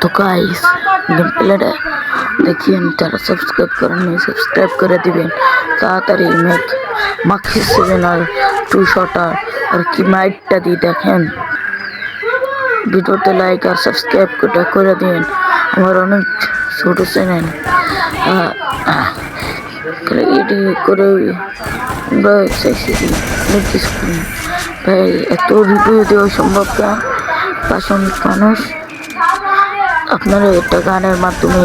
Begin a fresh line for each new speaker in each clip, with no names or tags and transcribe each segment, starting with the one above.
তো guys, game প্লেটা দেখিয়েন, যারা subscribe করেননি সাবস্ক্রাইব করে দিবেন তাড়াতাড়ি। মাখি 7 আর 2 শটার আর কি মাইটটা দিয়ে দেখেন। ভিডিওতে লাইক আর সাবস্ক্রাইব করে দিন। আমার অনেক ছোট চ্যানেল, এটি করে আমরা চাইছি ভাই, এত রিভিউ দেওয়া সম্ভব না। পাশাপাশি মানুষ আপনারা এটা গানের মাধ্যমে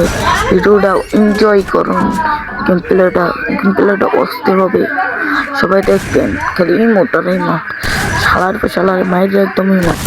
ভিডিওটা এনজয় করুন। গেম প্লেটা অস্থির হবে, সবাই দেখবেন। খালি মোটার এই মাঠ শালার মায়ের একদমই মাঠ।